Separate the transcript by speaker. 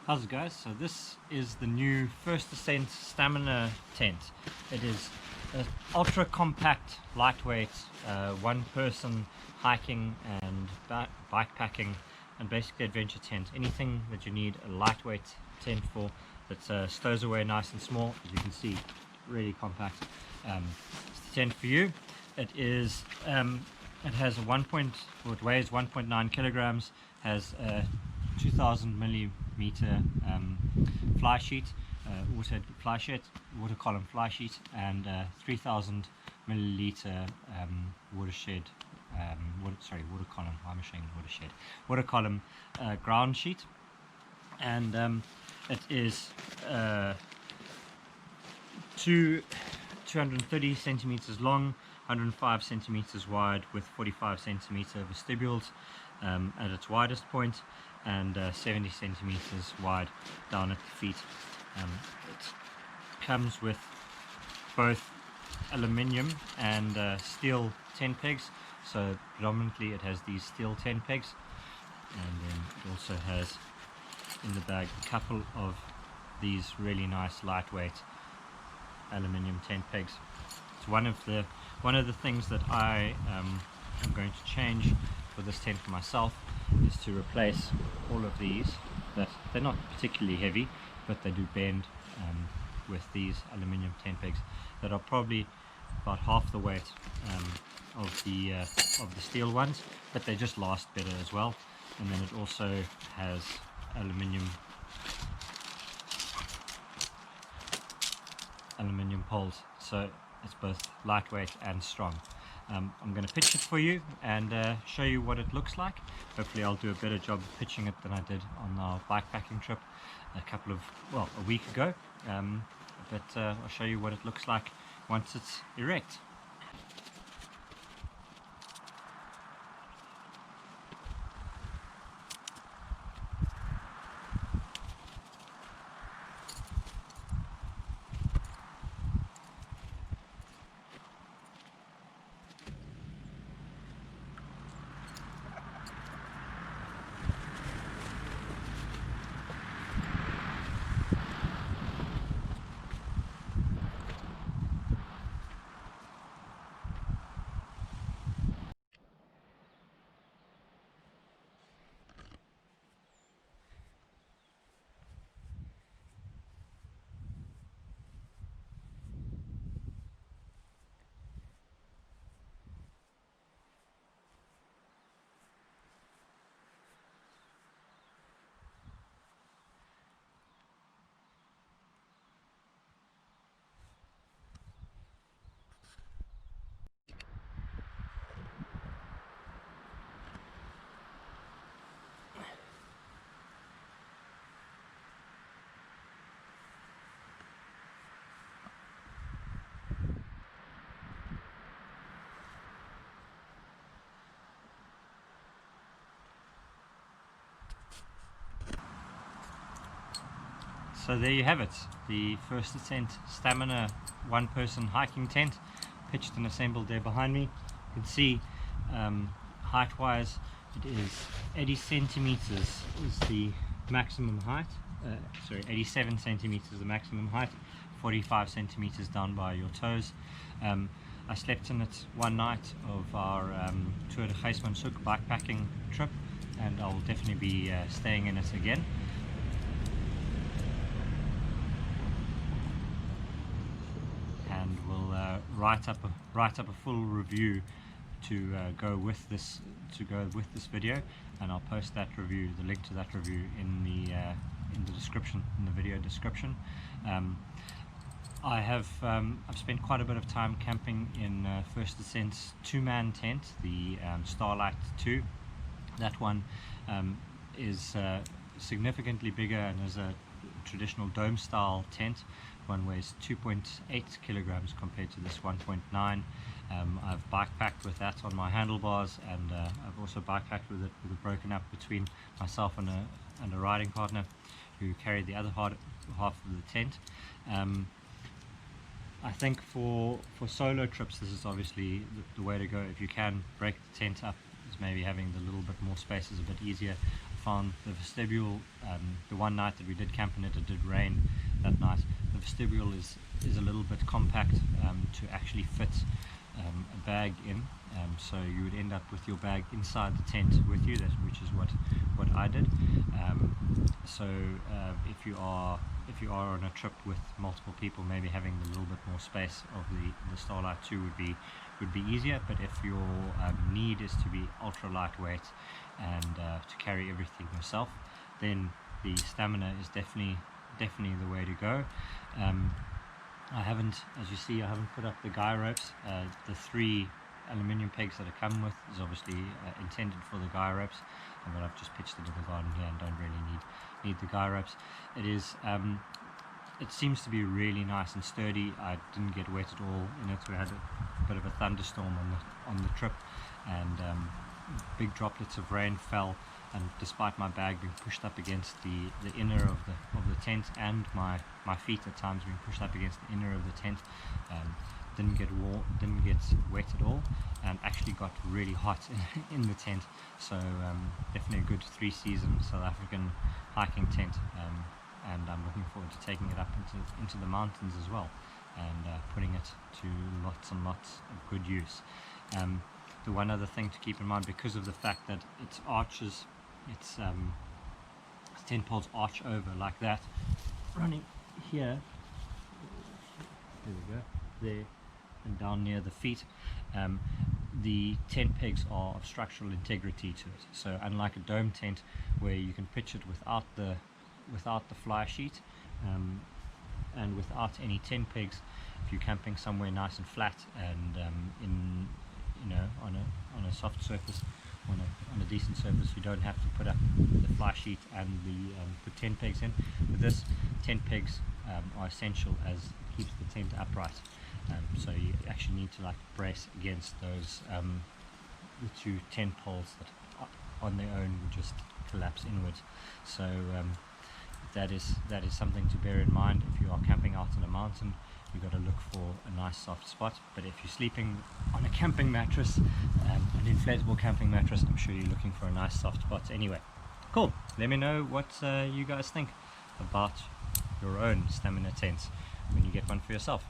Speaker 1: How's it, guys? So this is the new first Ascent Stamina tent. It is an ultra compact, lightweight, one person hiking and bikepacking and basically adventure tent. Anything that you need a lightweight tent for that stows away nice and small. As you can see, really compact. It's the tent for you. It is it has it weighs 1.9 kilograms, has a 2000 millimeter fly sheet, water column fly sheet, and 3000 milliliter water column ground sheet, and it is 230 centimeters long, 105 centimeters wide, with 45 centimeter vestibules at its widest point, and 70 centimeters wide down at the feet. It comes with both aluminium and steel tent pegs, so predominantly it has these steel tent pegs, and then it also has in the bag a couple of these really nice lightweight aluminium tent pegs. It's one of the things that I am going to change for this tent for myself, is to replace all of these. That they're not particularly heavy, but they do bend, with these aluminium tent pegs that are probably about half the weight of the steel ones, but they just last better as well. And then it also has aluminium poles, so it's both lightweight and strong. I'm going to pitch it for you and show you what it looks like. Hopefully I'll do a better job of pitching it than I did on our bikepacking trip a week ago, but I'll show you what it looks like once it's erect. So there you have it, the first Ascent Stamina one-person hiking tent, pitched and assembled there behind me. You can see height-wise it is 80 centimeters is the maximum height. 87 centimeters is the maximum height, 45 centimeters down by your toes. I slept in it one night of our Tour de Geesmansoek bikepacking trip, and I'll definitely be staying in it again. And we'll write up a full review to go with this video, and I'll post that review, the link to that review, in the description, in the video description. I've spent quite a bit of time camping in First Ascent's two-man tent, the Starlight 2. That one is significantly bigger and is a traditional dome style tent. One weighs 2.8 kilograms compared to this 1.9. I've bikepacked with that on my handlebars, and I've also bikepacked with it broken up between myself and a riding partner who carried the other half of the tent. I think for solo trips this is obviously the way to go. If you can break the tent up, maybe having the little bit more space is a bit easier. I found the vestibule, the one night that we did camp in it, it did rain that night. The vestibule is a little bit compact to actually fit a bag in, so you would end up with your bag inside the tent with you, which is what I did. So if you are on a trip with multiple people, maybe having a little bit more space of the Starlight 2 would be easier. But if your need is to be ultra lightweight and to carry everything yourself, then the Stamina is definitely the way to go. I haven't, as you see, I haven't put up the guy ropes. The 3 aluminium pegs that it come with is obviously intended for the guy ropes, but I've just pitched it in the garden here and don't really need the guy ropes. It seems to be really nice and sturdy. I didn't get wet at all in it. We had a bit of a thunderstorm on the trip, and big droplets of rain fell, and despite my bag being pushed up against the inner of the tent, and my feet at times being pushed up against the inner of the tent, didn't get wet at all, and actually got really hot in the tent. So definitely a good 3-season South African hiking tent, and I'm looking forward to taking it up into the mountains as well, and putting it to lots and lots of good use. The one other thing to keep in mind, because of the fact that its arches, its tent poles arch over like that, running here, there we go, there and down near the feet, the tent pegs are of structural integrity to it. So unlike a dome tent where you can pitch it without the fly sheet and without any tent pegs, if you're camping somewhere nice and flat and on a soft surface, on a decent surface, you don't have to put up the fly sheet and the tent pegs in. With this, tent pegs are essential as it keeps the tent upright. So you actually need to brace against those the 2 tent poles that on their own would just collapse inwards. So that is something to bear in mind if you are camping out on a mountain. You've got to look for a nice soft spot. But if you're sleeping on a camping mattress, an inflatable camping mattress, I'm sure you're looking for a nice soft spot anyway. Cool. Let me know what you guys think about your own Stamina tents when you get one for yourself.